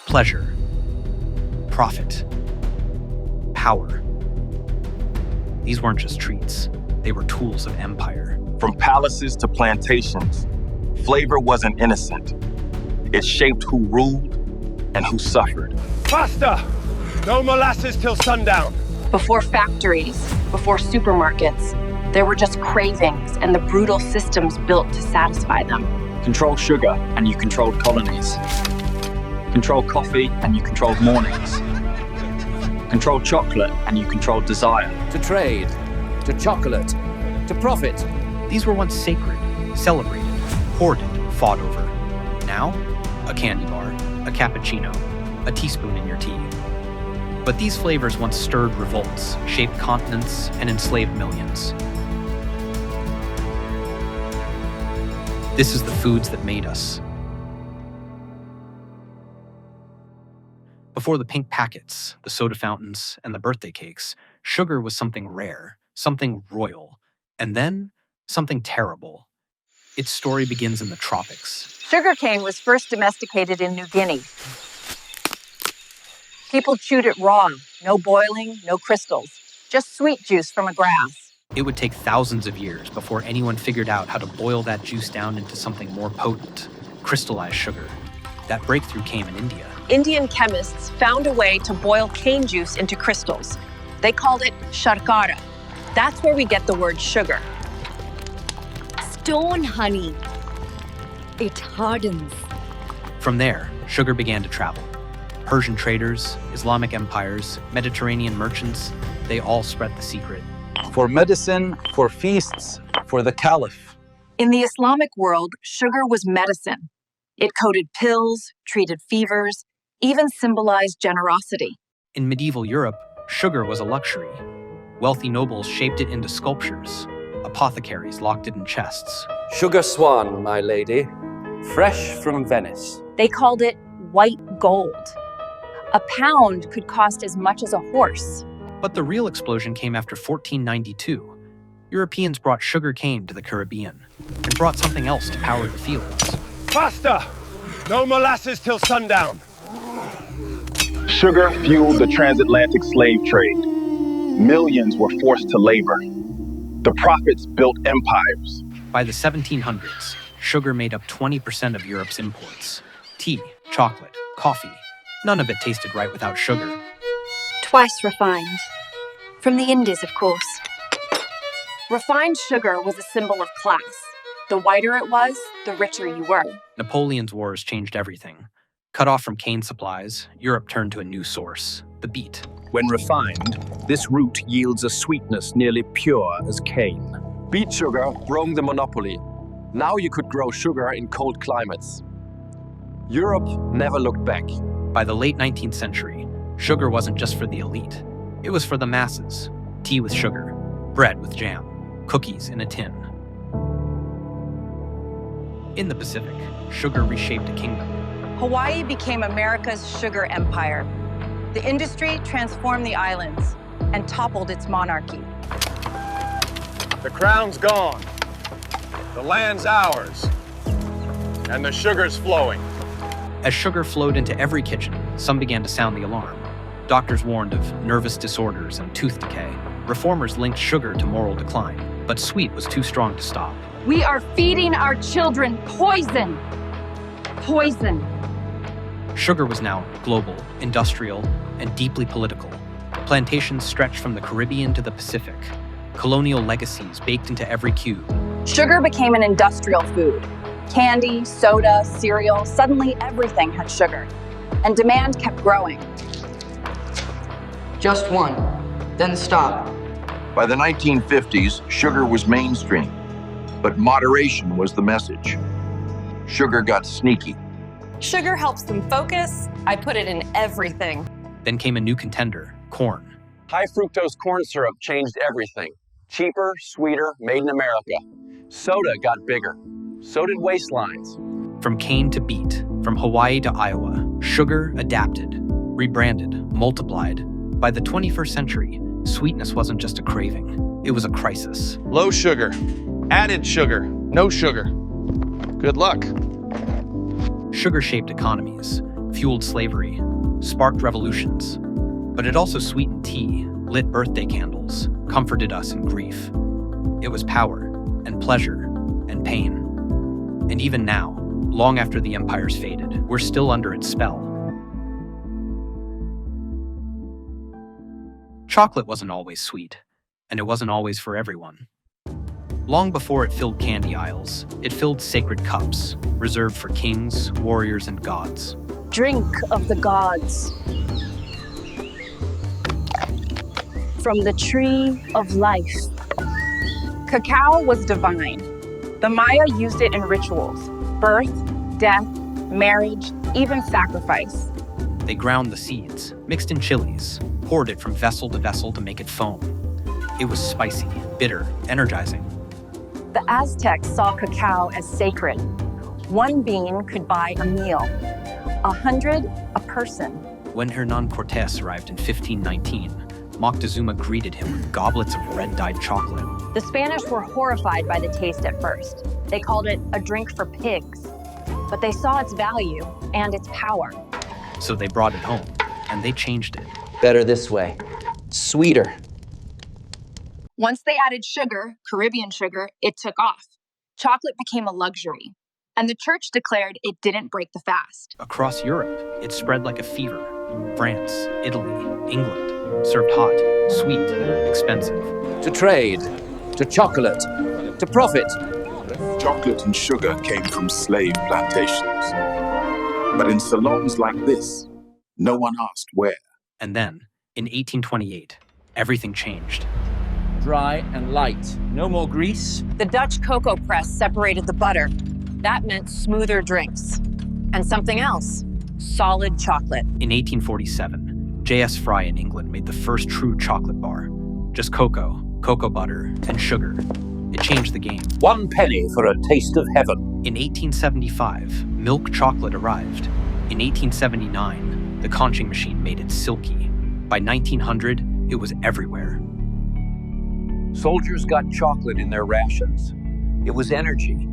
Pleasure, profit, power. These weren't just treats, they were tools of empire. From palaces to plantations, flavor wasn't innocent. It shaped who ruled and who suffered. Faster! No molasses till sundown. Before factories, before supermarkets, there were just cravings and the brutal systems built to satisfy them. Control sugar and you controlled colonies. Control coffee and you controlled mornings. Control chocolate and you controlled desire. To trade, to chocolate, to profit. These were once sacred, celebrated, hoarded, fought over. Now, a candy bar, a cappuccino, a teaspoon in your tea. But these flavors once stirred revolts, shaped continents, and enslaved millions. This is the foods that made us. Before the pink packets, the soda fountains, and the birthday cakes, sugar was something rare, something royal, and then something terrible. Its story begins in the tropics. Sugarcane was first domesticated in New Guinea. People chewed it raw, no boiling, no crystals, just sweet juice from a grass. It would take thousands of years before anyone figured out how to boil that juice down into something more potent, crystallized sugar. That breakthrough came in India. Indian chemists found a way to boil cane juice into crystals. They called it sharkara. That's where we get the word sugar. Stone honey. It hardens. From there, sugar began to travel. Persian traders, Islamic empires, Mediterranean merchants, they all spread the secret. For medicine, for feasts, for the caliph. In the Islamic world, sugar was medicine. It coated pills, treated fevers, even symbolized generosity. In medieval Europe, sugar was a luxury. Wealthy nobles shaped it into sculptures. Apothecaries locked it in chests. Sugar swan, my lady, fresh from Venice. They called it white gold. A pound could cost as much as a horse. But the real explosion came after 1492. Europeans brought sugar cane to the Caribbean and brought something else to power the fields. Faster! No molasses till sundown. Sugar fueled the transatlantic slave trade. Millions were forced to labor. The profits built empires. By the 1700s, sugar made up 20% of Europe's imports. Tea, chocolate, coffee. None of it tasted right without sugar. Twice refined. From the Indies, of course. Refined sugar was a symbol of class. The whiter it was, the richer you were. Napoleon's wars changed everything. Cut off from cane supplies, Europe turned to a new source, the beet. When refined, this root yields a sweetness nearly pure as cane. Beet sugar broke the monopoly. Now you could grow sugar in cold climates. Europe never looked back. By the late 19th century, sugar wasn't just for the elite. It was for the masses. Tea with sugar, bread with jam, cookies in a tin. In the Pacific, sugar reshaped a kingdom. Hawaii became America's sugar empire. The industry transformed the islands and toppled its monarchy. The crown's gone. The land's ours. And the sugar's flowing. As sugar flowed into every kitchen, some began to sound the alarm. Doctors warned of nervous disorders and tooth decay. Reformers linked sugar to moral decline, but sweet was too strong to stop. We are feeding our children poison. Poison. Sugar was now global, industrial, and deeply political. Plantations stretched from the Caribbean to the Pacific. Colonial legacies baked into every cube. Sugar became an industrial food. Candy, soda, cereal, suddenly everything had sugar. And demand kept growing. Just one, then stop. By the 1950s, sugar was mainstream, but moderation was the message. Sugar got sneaky. Sugar helps them focus. I put it in everything. Then came a new contender, corn. High fructose corn syrup changed everything. Cheaper, sweeter, made in America. Soda got bigger. So did waistlines. From cane to beet, from Hawaii to Iowa, sugar adapted, rebranded, multiplied. By the 21st century, sweetness wasn't just a craving, it was a crisis. Low sugar. Added sugar. No sugar. Good luck. Sugar-shaped economies. fueled slavery, sparked revolutions. But it also sweetened tea, lit birthday candles, comforted us in grief. It was power, and pleasure, and pain. And even now, long after the empires faded, we're still under its spell. Chocolate wasn't always sweet, and it wasn't always for everyone. Long before it filled candy aisles, it filled sacred cups, reserved for kings, warriors, and gods. Drink of the gods. From the tree of life. Cacao was divine. The Maya used it in rituals: birth, death, marriage, even sacrifice. They ground the seeds, mixed in chilies, poured it from vessel to vessel to make it foam. It was spicy, bitter, energizing. The Aztecs saw cacao as sacred. One bean could buy a meal, 100 a person. When Hernan Cortés arrived in 1519, Moctezuma greeted him with goblets of red-dyed chocolate. The Spanish were horrified by the taste at first. They called it a drink for pigs. But they saw its value and its power. So they brought it home, and they changed it. Better this way. Sweeter. Once they added sugar, Caribbean sugar, it took off. Chocolate became a luxury. And the church declared it didn't break the fast. Across Europe, it spread like a fever. France, Italy, England. Served hot, sweet, expensive. To trade, to chocolate, to profit. Chocolate and sugar came from slave plantations. But in salons like this, no one asked where. And then, in 1828, everything changed. Dry and light. No more grease. The Dutch cocoa press separated the butter. That meant smoother drinks. And something else, solid chocolate. In 1847, J.S. Fry in England made the first true chocolate bar. Just cocoa, cocoa butter, and sugar. It changed the game. 1 penny for a taste of heaven. In 1875, milk chocolate arrived. In 1879, the conching machine made it silky. By 1900, it was everywhere. Soldiers got chocolate in their rations. It was energy,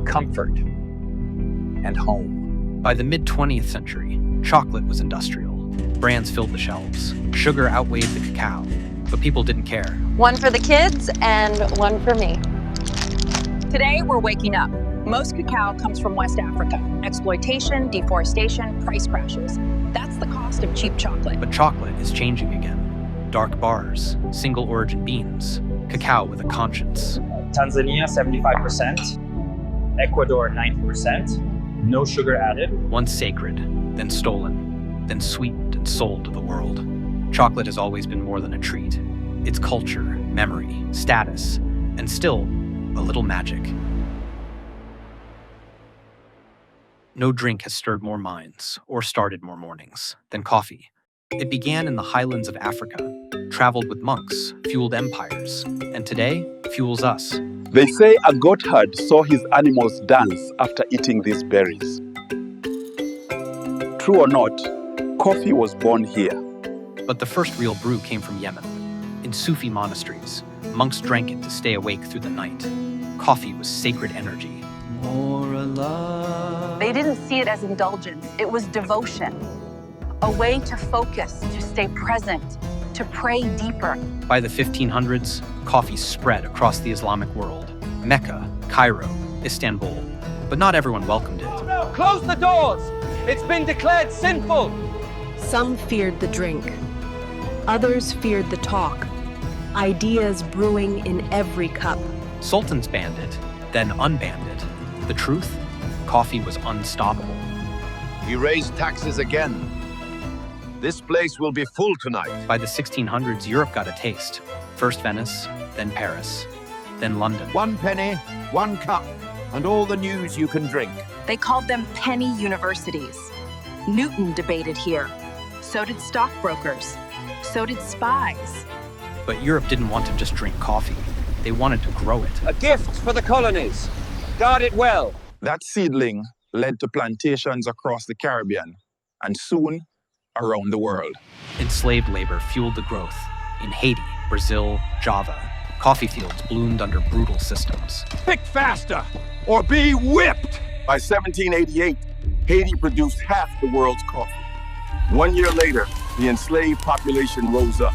comfort, and home. By the mid-20th century, chocolate was industrial. Brands filled the shelves. Sugar outweighed the cacao, but people didn't care. One for the kids and one for me. Today, we're waking up. Most cacao comes from West Africa. Exploitation, deforestation, price crashes. That's the cost of cheap chocolate. But chocolate is changing again. Dark bars, single origin beans, cacao with a conscience. Tanzania, 75%. Ecuador, 90%. No sugar added. Once sacred, then stolen, then sweetened and sold to the world. Chocolate has always been more than a treat. It's culture, memory, status, and still a little magic. No drink has stirred more minds or started more mornings than coffee. It began in the highlands of Africa, traveled with monks, fueled empires, and today fuels us. They say a goat herd saw his animals dance after eating these berries. True or not, coffee was born here. But the first real brew came from Yemen. In Sufi monasteries, monks drank it to stay awake through the night. Coffee was sacred energy. More alive. They didn't see it as indulgence. It was devotion. A way to focus, to stay present, to pray deeper. By the 1500s, coffee spread across the Islamic world. Mecca, Cairo, Istanbul. But not everyone welcomed it. Oh, no, close the doors! It's been declared sinful! Some feared the drink. Others feared the talk. Ideas brewing in every cup. Sultans banned it, then unbanned it. The truth? Coffee was unstoppable. We raised taxes again. This place will be full tonight. By the 1600s, Europe got a taste. First Venice, then Paris, then London. 1 penny, 1 cup, and all the news you can drink. They called them penny universities. Newton debated here. So did stockbrokers. So did spies. But Europe didn't want to just drink coffee. They wanted to grow it. A gift for the colonies. Guard it well. That seedling led to plantations across the Caribbean, and soon, around the world. Enslaved labor fueled the growth. In Haiti, Brazil, Java, coffee fields bloomed under brutal systems. Pick faster, or be whipped! By 1788, Haiti produced half the world's coffee. 1 year later, the enslaved population rose up.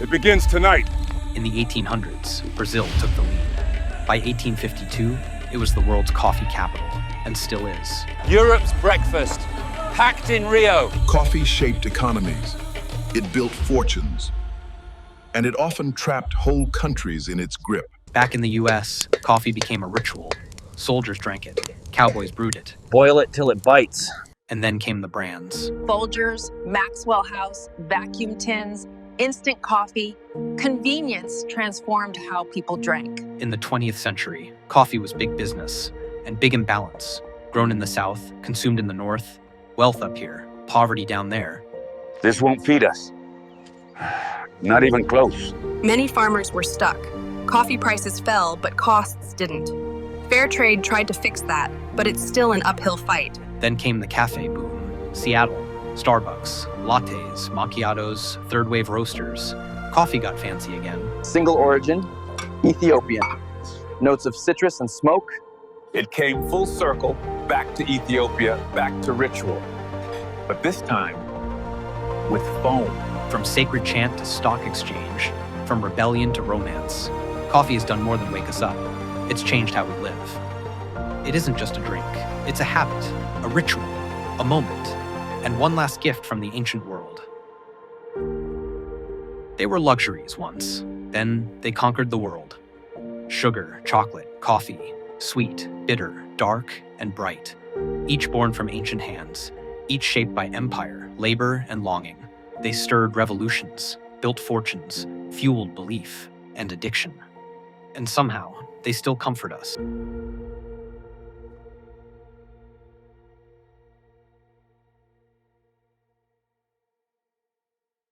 It begins tonight. In the 1800s, Brazil took the lead. By 1852, it was the world's coffee capital, and still is. Europe's breakfast, packed in Rio. Coffee shaped economies. It built fortunes. And it often trapped whole countries in its grip. Back in the US, coffee became a ritual. Soldiers drank it, cowboys brewed it. Boil it till it bites. And then came the brands. Folgers, Maxwell House, vacuum tins, instant coffee. Convenience transformed how people drank. In the 20th century, coffee was big business and big imbalance. Grown in the South, consumed in the North, wealth up here, poverty down there. This won't feed us. Not even close. Many farmers were stuck. Coffee prices fell, but costs didn't. Fair trade tried to fix that, but it's still an uphill fight. Then came the cafe boom. Seattle, Starbucks, lattes, macchiatos, third wave roasters. Coffee got fancy again. Single origin, Ethiopian. Notes of citrus and smoke. It came full circle, back to Ethiopia, back to ritual. But this time, with foam. From sacred chant to stock exchange, from rebellion to romance, coffee has done more than wake us up. It's changed how we live. It isn't just a drink. It's a habit, a ritual, a moment, and one last gift from the ancient world. They were luxuries once. Then they conquered the world. Sugar, chocolate, coffee, sweet, bitter, dark, and bright. Each born from ancient hands, each shaped by empire, labor, and longing. They stirred revolutions, built fortunes, fueled belief and addiction. And somehow, they still comfort us.